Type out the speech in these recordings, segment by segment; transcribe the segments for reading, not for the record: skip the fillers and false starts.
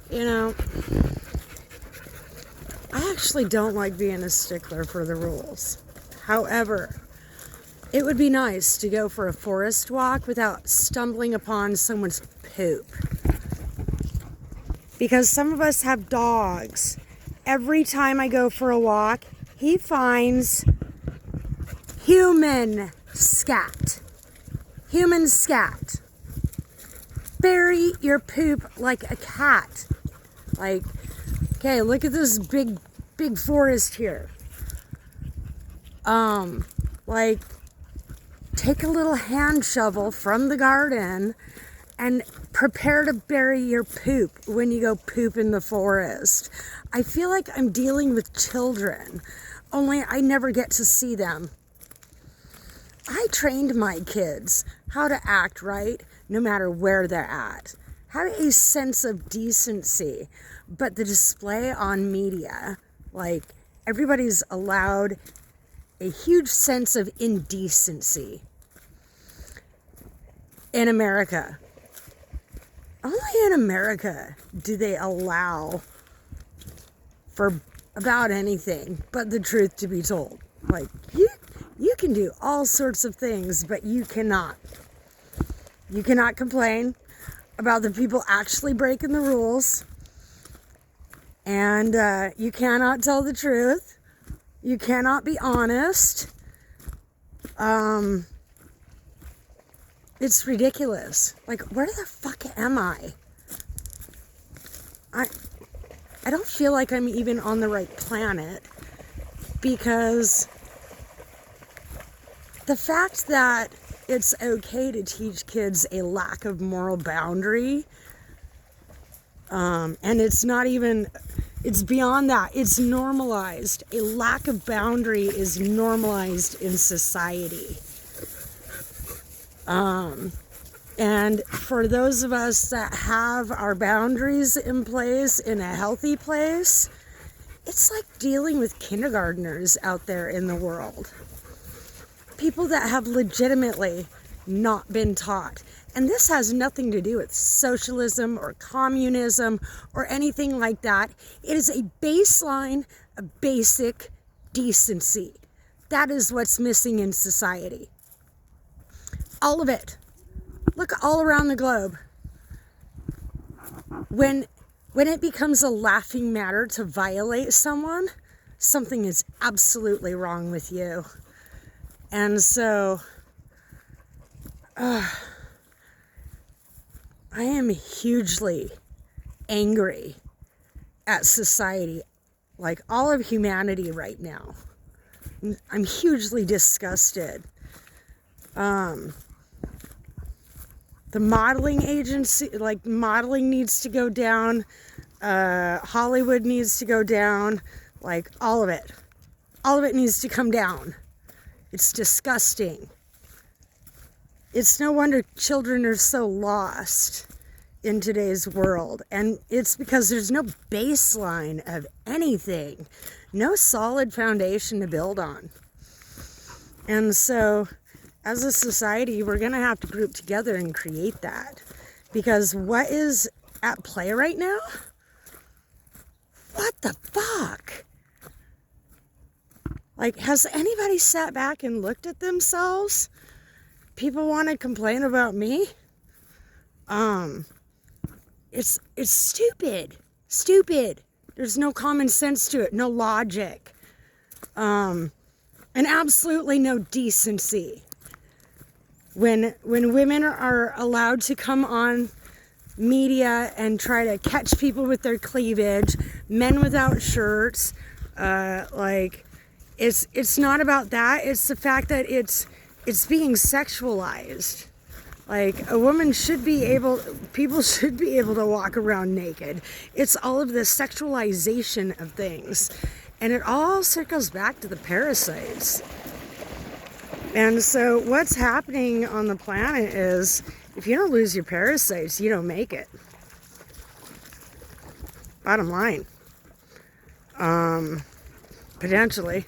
You know, I actually don't like being a stickler for the rules. However, it would be nice to go for a forest walk without stumbling upon someone's poop. Because some of us have dogs. Every time I go for a walk, he finds human scat. Human scat. Bury your poop like a cat. Like, okay, look at this big forest here. Like, take a little hand shovel from the garden and prepare to bury your poop when you go poop in the forest. I feel like I'm dealing with children, only I never get to see them. I trained my kids how to act right no matter where they're at. Have a sense of decency, but the display on media, like, everybody's allowed a huge sense of indecency in America. Only in America do they allow for about anything but the truth to be told. Like, you can do all sorts of things, but you cannot complain about the people actually breaking the rules, and you cannot tell the truth. You cannot be honest. It's ridiculous. Like, where the fuck am I? I don't feel like I'm even on the right planet, because the fact that it's okay to teach kids a lack of moral boundary, and it's not even, it's beyond that. It's normalized. A lack of boundary is normalized in society. And for those of us that have our boundaries in place, in a healthy place, it's like dealing with kindergartners out there in the world. People that have legitimately not been taught. And this has nothing to do with socialism or communism or anything like that. It is a baseline, a basic decency. That is what's missing in society. All of it. Look all around the globe. When it becomes a laughing matter to violate someone, something is absolutely wrong with you. And so, I am hugely angry at society, like all of humanity right now. I'm hugely disgusted. The modeling agency, like, modeling needs to go down. Hollywood needs to go down. Like, all of it. All of it needs to come down. It's disgusting. It's no wonder children are so lost in today's world. And it's because there's no baseline of anything. No solid foundation to build on. And so, as a society, we're going to have to group together and create that. Because what is at play right now? What the fuck? Like, has anybody sat back and looked at themselves? People want to complain about me? It's stupid. Stupid. There's no common sense to it. No logic. And absolutely no decency. When women are allowed to come on media and try to catch people with their cleavage, men without shirts, like, it's not about that. It's the fact that it's being sexualized. Like, a woman should be able, people should be able to walk around naked. It's all of the sexualization of things. And it all circles back to the parasites. And so what's happening on the planet is, if you don't lose your parasites, you don't make it. Bottom line. Potentially.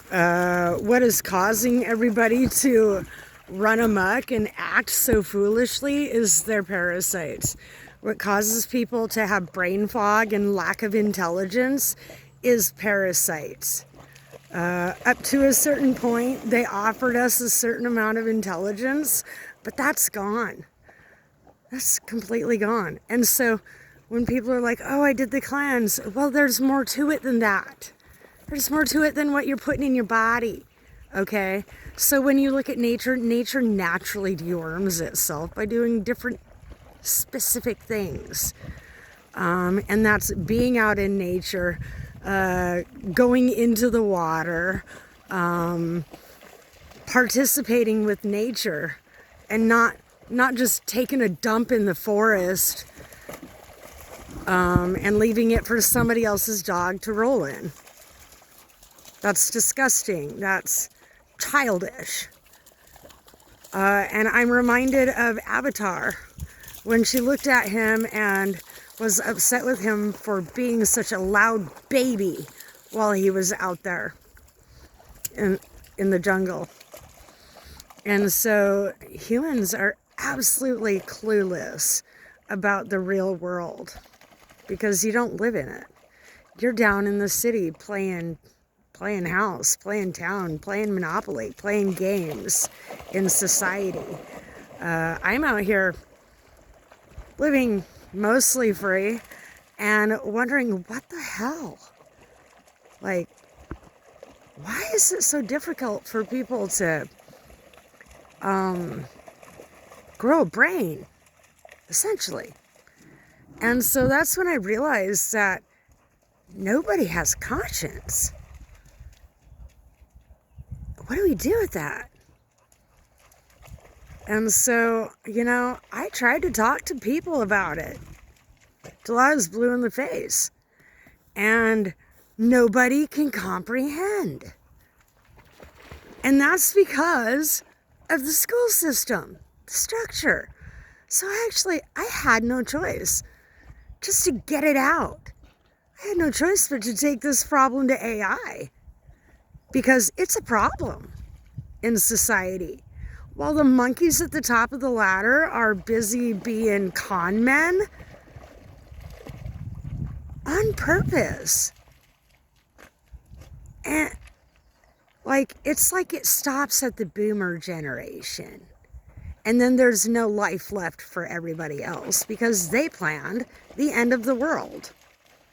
What is causing everybody to run amok and act so foolishly is their parasites. What causes people to have brain fog and lack of intelligence is parasites. Up to a certain point, they offered us a certain amount of intelligence, but that's gone. That's completely gone. And so when people are like, oh, I did the cleanse, well, there's more to it than that. There's more to it than what you're putting in your body. Okay? So when you look at nature, nature naturally deworms itself by doing different specific things. And that's being out in nature, going into the water, participating with nature, and not just taking a dump in the forest and leaving it for somebody else's dog to roll in. That's disgusting. That's childish. And I'm reminded of Avatar when she looked at him and was upset with him for being such a loud baby while he was out there in the jungle. And so humans are absolutely clueless about the real world because you don't live in it. You're down in the city playing house, playing town, playing Monopoly, playing games in society. I'm out here living mostly free and wondering what the hell? Like, why is it so difficult for people to grow a brain, essentially? And so that's when I realized that nobody has conscience. What do we do with that? And so, I tried to talk to people about it till I was blue in the face. And nobody can comprehend. And that's because of the school system, the structure. So I had no choice just to get it out. I had no choice but to take this problem to AI because it's a problem in society. While the monkeys at the top of the ladder are busy being con men on purpose. And it's like it stops at the boomer generation. And then there's no life left for everybody else because they planned the end of the world.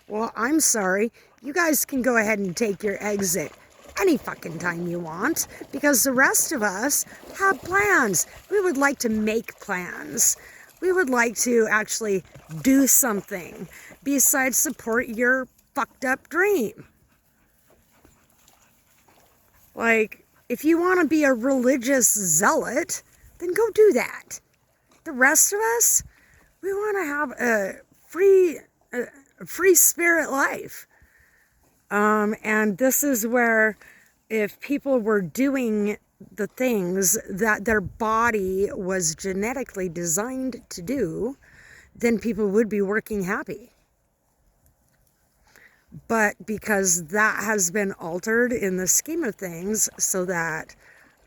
Well, I'm sorry. You guys can go ahead and take your exit any fucking time you want because the rest of us have plans. We would like to make plans. We would like to actually do something besides support your fucked up dream. Like, if you want to be a religious zealot, then go do that. The rest of us, we want to have a free spirit life. And this is where if people were doing the things that their body was genetically designed to do, then people would be working happy. But because that has been altered in the scheme of things so that,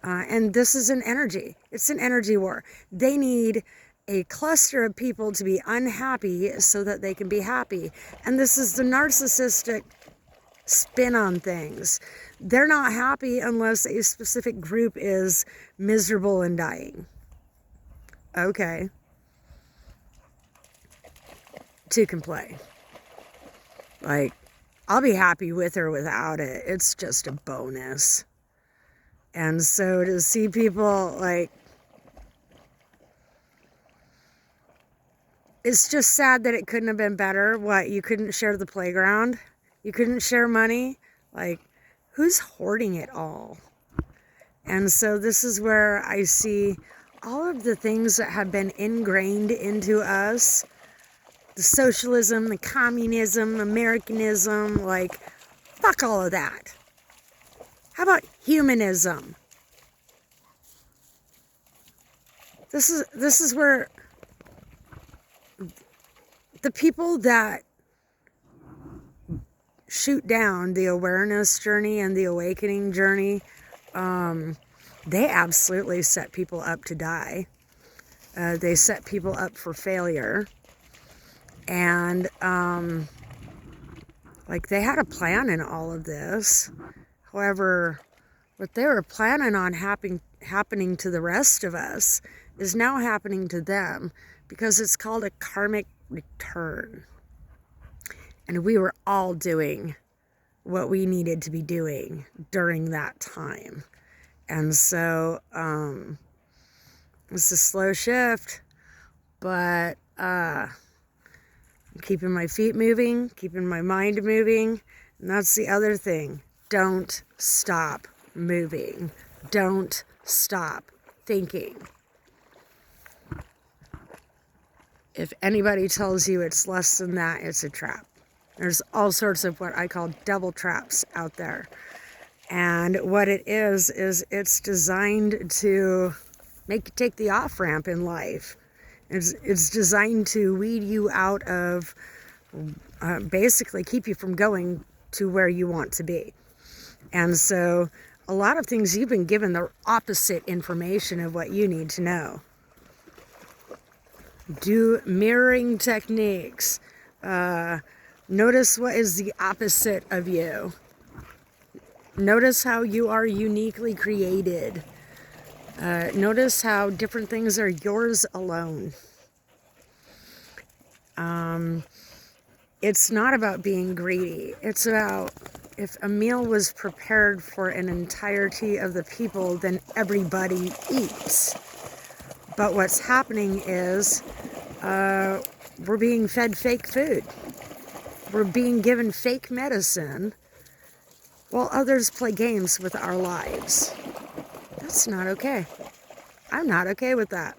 and this is an energy, it's an energy war. They need a cluster of people to be unhappy so that they can be happy. And this is the narcissistic spin on things. They're not happy unless a specific group is miserable and dying. Okay. Two can play. Like, I'll be happy with or without it. It's just a bonus. And so to see people it's just sad that it couldn't have been better. What, you couldn't share the playground? You couldn't share money? Who's hoarding it all? And so this is where I see all of the things that have been ingrained into us. The socialism, the communism, Americanism, fuck all of that. How about humanism? This is where the people that shoot down the awareness journey and the awakening journey, they absolutely set people up to die. They set people up for failure. And, like, they had a plan in all of this. However, what they were planning on happening to the rest of us is now happening to them, because it's called a karmic return. And we were all doing what we needed to be doing during that time. And so, it's a slow shift, but I'm keeping my feet moving, keeping my mind moving. And that's the other thing. Don't stop moving. Don't stop thinking. If anybody tells you it's less than that, it's a trap. There's all sorts of what I call devil traps out there. And what it is it's designed to make you take the off-ramp in life. It's designed to weed you out of, basically keep you from going to where you want to be. And so a lot of things you've been given the opposite information of what you need to know. Do mirroring techniques. Notice what is the opposite of you. Notice how you are uniquely created. Notice how different things are yours alone. It's not about being greedy. It's about, if a meal was prepared for an entirety of the people, then everybody eats. But what's happening is we're being fed fake food. We're being given fake medicine while others play games with our lives. That's not okay. I'm not okay with that.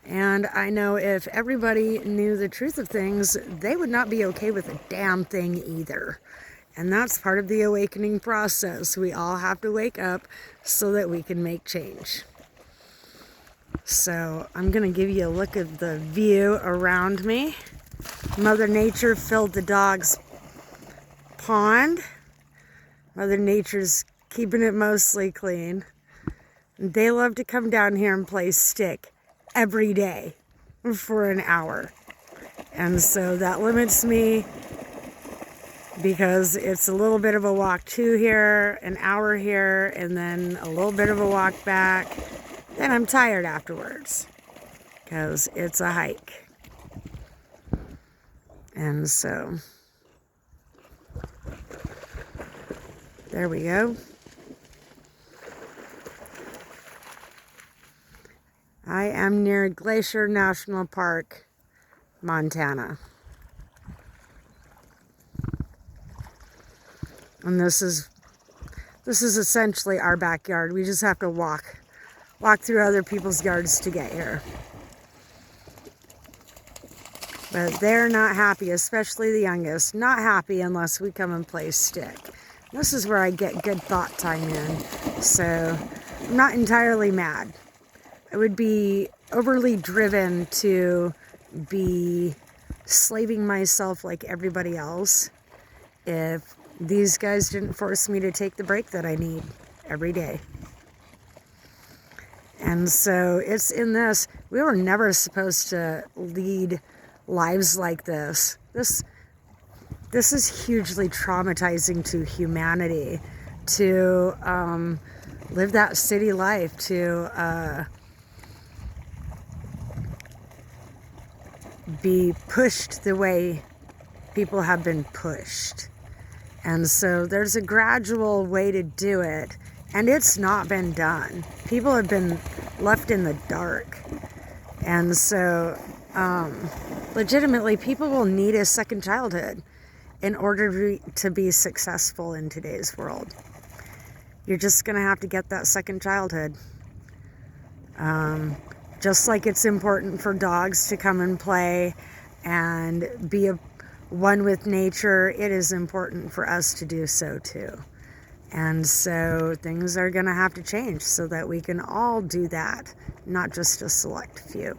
And I know if everybody knew the truth of things, they would not be okay with a damn thing either. And that's part of the awakening process. We all have to wake up so that we can make change. So I'm going to give you a look at the view around me. Mother Nature filled the dog's pond. Mother Nature's keeping it mostly clean. They love to come down here and play stick every day for an hour. And so that limits me, because it's a little bit of a walk to here, an hour here, and then a little bit of a walk back. Then I'm tired afterwards because it's a hike. And so there we go. I am near Glacier National Park, Montana. And this is essentially our backyard. We just have to walk through other people's yards to get here. But they're not happy, especially the youngest. Not happy unless we come and play stick. This is where I get good thought time in. So I'm not entirely mad. I would be overly driven to be slaving myself like everybody else if these guys didn't force me to take the break that I need every day. And so it's in this. We were never supposed to lead lives like this. This is hugely traumatizing to humanity, to live that city life, to be pushed the way people have been pushed. And so there's a gradual way to do it, and it's not been done. People have been left in the dark. And so legitimately, people will need a second childhood in order to be successful in today's world. You're just going to have to get that second childhood. Just like it's important for dogs to come and play and be one with nature, it is important for us to do so too. And so things are going to have to change so that we can all do that, not just a select few.